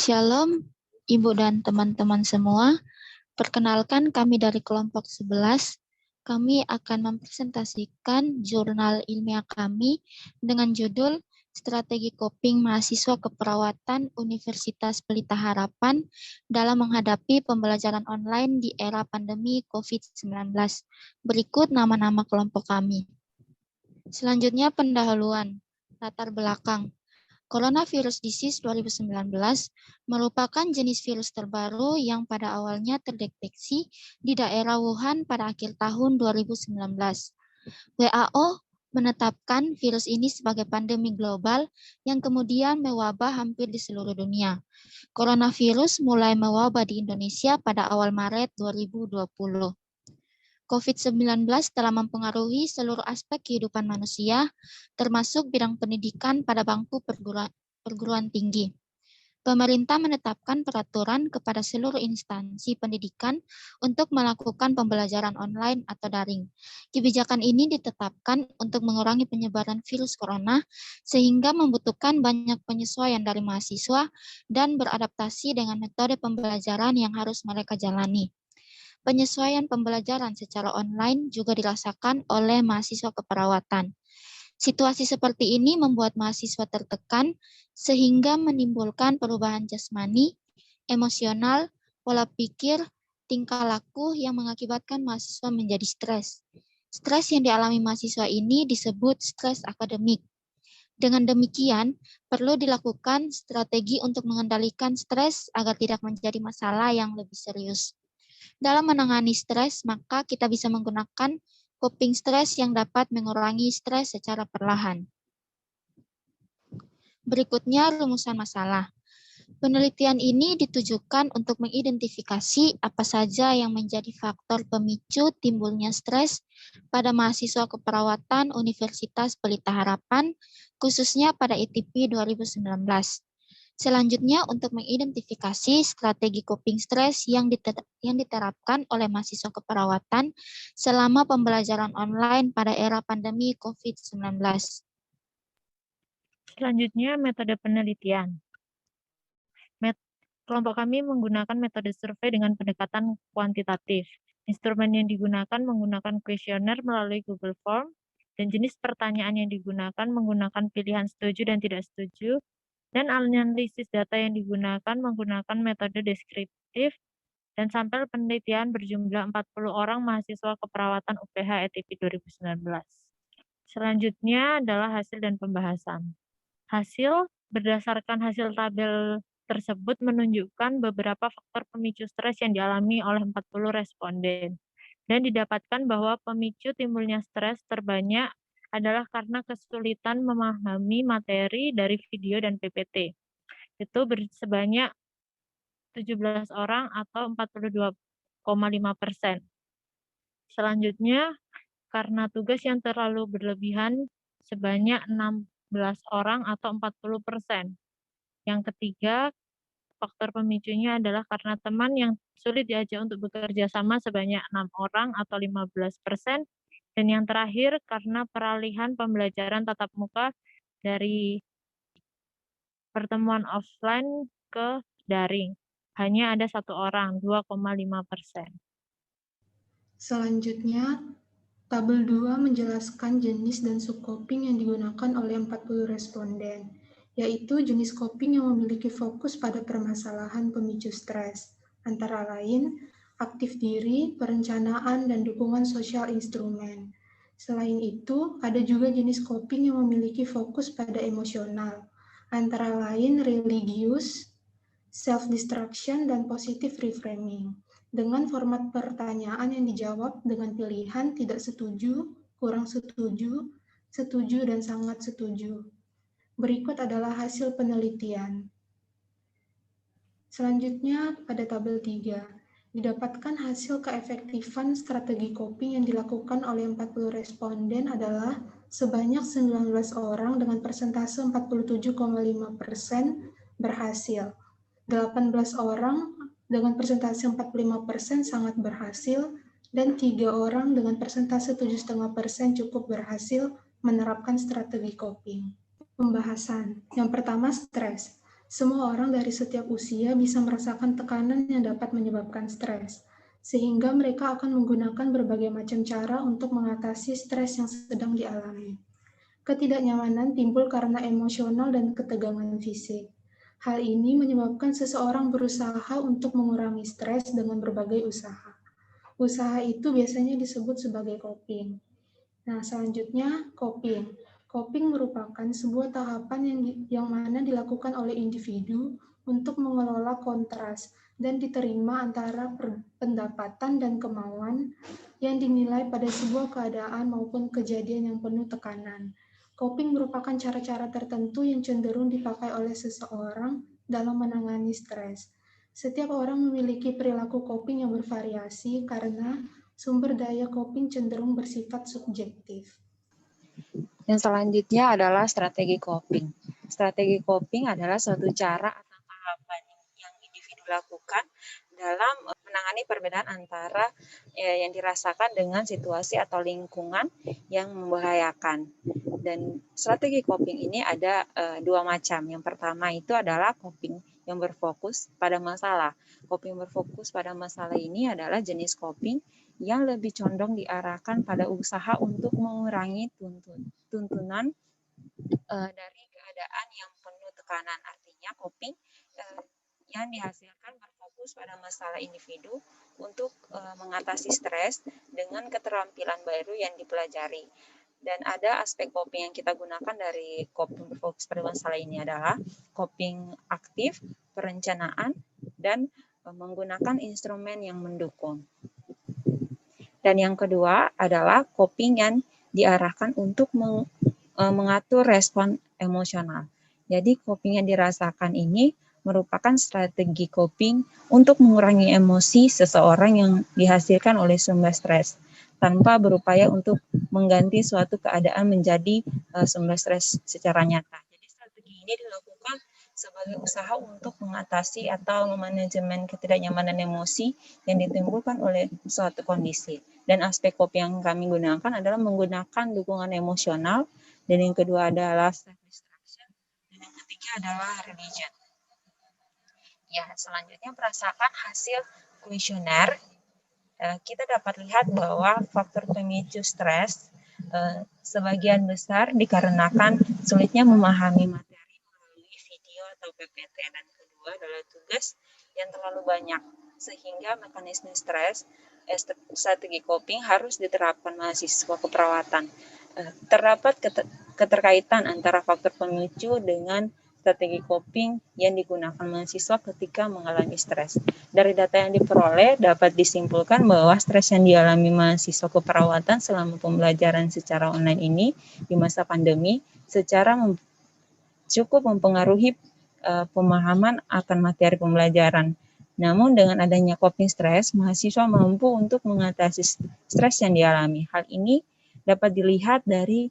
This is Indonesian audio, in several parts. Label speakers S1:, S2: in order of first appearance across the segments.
S1: Shalom, Ibu dan teman-teman semua. Perkenalkan kami dari kelompok 11. Kami akan mempresentasikan jurnal ilmiah kami dengan judul Strategi Coping Mahasiswa Keperawatan Universitas Pelita Harapan dalam menghadapi pembelajaran online di era pandemi COVID-19. Berikut nama-nama kelompok kami. Selanjutnya pendahuluan, latar belakang. Coronavirus Disease 2019 merupakan jenis virus terbaru yang pada awalnya terdeteksi di daerah Wuhan pada akhir tahun 2019. WHO menetapkan virus ini sebagai pandemi global yang kemudian mewabah hampir di seluruh dunia. Coronavirus mulai mewabah di Indonesia pada awal Maret 2020. COVID-19 telah mempengaruhi seluruh aspek kehidupan manusia, termasuk bidang pendidikan pada bangku perguruan tinggi. Pemerintah menetapkan peraturan kepada seluruh instansi pendidikan untuk melakukan pembelajaran online atau daring. Kebijakan ini ditetapkan untuk mengurangi penyebaran virus corona, sehingga membutuhkan banyak penyesuaian dari mahasiswa dan beradaptasi dengan metode pembelajaran yang harus mereka jalani. Penyesuaian pembelajaran secara online juga dirasakan oleh mahasiswa keperawatan. Situasi seperti ini membuat mahasiswa tertekan sehingga menimbulkan perubahan jasmani, emosional, pola pikir, tingkah laku yang mengakibatkan mahasiswa menjadi stres. Stres yang dialami mahasiswa ini disebut stres akademik. Dengan demikian, perlu dilakukan strategi untuk mengendalikan stres agar tidak menjadi masalah yang lebih serius. Dalam menangani stres, maka kita bisa menggunakan coping stres yang dapat mengurangi stres secara perlahan. Berikutnya rumusan masalah. Penelitian ini ditujukan untuk mengidentifikasi apa saja yang menjadi faktor pemicu timbulnya stres pada mahasiswa keperawatan Universitas Pelita Harapan, khususnya pada ITP 2019. Selanjutnya, untuk mengidentifikasi strategi coping stres yang diterapkan oleh mahasiswa keperawatan selama pembelajaran online pada era pandemi COVID-19.
S2: Selanjutnya, metode penelitian. Kelompok kami menggunakan metode survei dengan pendekatan kuantitatif. Instrumen yang digunakan menggunakan kuesioner melalui Google Form, dan jenis pertanyaan yang digunakan menggunakan pilihan setuju dan tidak setuju, dan analisis data yang digunakan menggunakan metode deskriptif, dan sampel penelitian berjumlah 40 orang mahasiswa keperawatan UPH ETP 2019. Selanjutnya adalah hasil dan pembahasan. Hasil berdasarkan hasil tabel tersebut menunjukkan beberapa faktor pemicu stres yang dialami oleh 40 responden. Dan didapatkan bahwa pemicu timbulnya stres terbanyak adalah karena kesulitan memahami materi dari video dan PPT. Itu sebanyak 17 orang atau 42,5%. Selanjutnya, karena tugas yang terlalu berlebihan sebanyak 16 orang atau 40%. Yang ketiga, faktor pemicunya adalah karena teman yang sulit diajak untuk bekerja sama sebanyak 6 orang atau 15%. Dan yang terakhir, karena peralihan pembelajaran tatap muka dari pertemuan offline ke daring. Hanya ada 1 orang, 2,5%.
S3: Selanjutnya, tabel 2 menjelaskan jenis dan subcoping yang digunakan oleh 40 responden, yaitu jenis coping yang memiliki fokus pada permasalahan pemicu stres, antara lain aktif diri, perencanaan, dan dukungan sosial instrumen. Selain itu, ada juga jenis coping yang memiliki fokus pada emosional, antara lain religius, self-destruction, dan positive reframing, dengan format pertanyaan yang dijawab dengan pilihan tidak setuju, kurang setuju, setuju, dan sangat setuju. Berikut adalah hasil penelitian. Selanjutnya, pada tabel 3, didapatkan hasil keefektifan strategi coping yang dilakukan oleh 40 responden adalah sebanyak 19 orang dengan persentase 47,5% berhasil. 18 orang dengan persentase 45% sangat berhasil, dan 3 orang dengan persentase 7,5% cukup berhasil menerapkan strategi coping. Pembahasan. Yang pertama, stres. Semua orang dari setiap usia bisa merasakan tekanan yang dapat menyebabkan stres, sehingga mereka akan menggunakan berbagai macam cara untuk mengatasi stres yang sedang dialami. Ketidaknyamanan timbul karena emosional dan ketegangan fisik. Hal ini menyebabkan seseorang berusaha untuk mengurangi stres dengan berbagai usaha. Usaha itu biasanya disebut sebagai coping. Nah, selanjutnya coping. Coping merupakan sebuah tahapan yang mana dilakukan oleh individu untuk mengelola kontras dan diterima antara pendapatan dan kemauan yang dinilai pada sebuah keadaan maupun kejadian yang penuh tekanan. Coping merupakan cara-cara tertentu yang cenderung dipakai oleh seseorang dalam menangani stres. Setiap orang memiliki perilaku coping yang bervariasi karena sumber daya coping cenderung bersifat subjektif.
S4: Yang selanjutnya adalah strategi coping. Strategi coping adalah suatu cara atau tahapan yang individu lakukan dalam menangani perbedaan antara yang dirasakan dengan situasi atau lingkungan yang membahayakan. Dan strategi coping ini ada dua macam. Yang pertama itu adalah coping yang berfokus pada masalah. Coping berfokus pada masalah ini adalah jenis coping yang lebih condong diarahkan pada usaha untuk mengurangi tuntunan dari keadaan yang penuh tekanan. Artinya coping yang dihasilkan berfokus pada masalah individu untuk mengatasi stres dengan keterampilan baru yang dipelajari. Dan ada aspek coping yang kita gunakan dari coping berfokus pada masalah ini adalah coping aktif, perencanaan, dan menggunakan instrumen yang mendukung. Dan yang kedua adalah coping yang diarahkan untuk mengatur respon emosional. Jadi coping yang dirasakan ini merupakan strategi coping untuk mengurangi emosi seseorang yang dihasilkan oleh sumber stres, tanpa berupaya untuk mengganti suatu keadaan menjadi sumber stres secara nyata. Jadi strategi ini dilakukan sebagai usaha untuk mengatasi atau memanajemen ketidaknyamanan emosi yang ditimbulkan oleh suatu kondisi. Dan aspek coping yang kami gunakan adalah menggunakan dukungan emosional, dan yang kedua adalah self-destruction, dan yang ketiga adalah religion. Ya, selanjutnya berdasarkan hasil kuesioner, kita dapat lihat bahwa faktor pemicu stres sebagian besar dikarenakan sulitnya memahami materi melalui video atau PPT, dan kedua adalah tugas yang terlalu banyak sehingga mekanisme stres strategi coping harus diterapkan mahasiswa keperawatan. Terdapat keterkaitan antara faktor pemicu dengan strategi coping yang digunakan mahasiswa ketika mengalami stres. Dari data yang diperoleh dapat disimpulkan bahwa stres yang dialami mahasiswa keperawatan selama pembelajaran secara online ini di masa pandemi secara cukup mempengaruhi pemahaman akan materi pembelajaran. Namun dengan adanya coping stres, mahasiswa mampu untuk mengatasi stres yang dialami. Hal ini dapat dilihat dari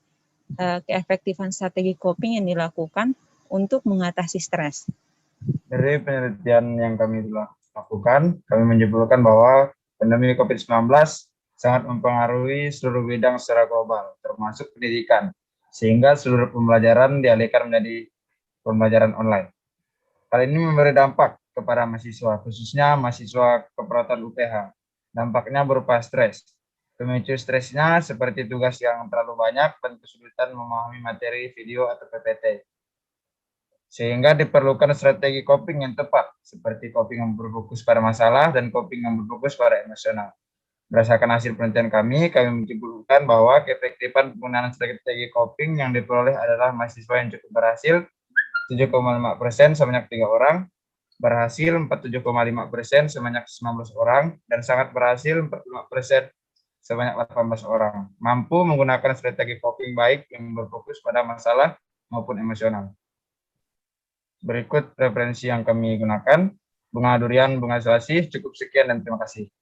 S4: keefektifan strategi coping yang dilakukan untuk mengatasi stres.
S5: Dari penelitian yang kami telah lakukan, kami menyimpulkan bahwa pandemi COVID-19 sangat mempengaruhi seluruh bidang secara global, termasuk pendidikan, sehingga seluruh pembelajaran dialihkan menjadi pembelajaran online. Hal ini memberi dampak kepada mahasiswa, khususnya mahasiswa keperawatan UPH. Dampaknya berupa stres. Pemicu stresnya seperti tugas yang terlalu banyak dan kesulitan memahami materi video atau PPT. Sehingga diperlukan strategi coping yang tepat, seperti coping yang berfokus pada masalah dan coping yang berfokus pada emosional. Berdasarkan hasil penelitian kami menyimpulkan bahwa keefektifan penggunaan strategi coping yang diperoleh adalah mahasiswa yang cukup berhasil 7,5% sebanyak 3 orang, berhasil 47,5% sebanyak 19 orang, dan sangat berhasil 45% sebanyak 18 orang. Mampu menggunakan strategi coping baik yang berfokus pada masalah maupun emosional. Berikut referensi yang kami gunakan. Bunga Durian, Bunga Selasih, cukup sekian dan terima kasih.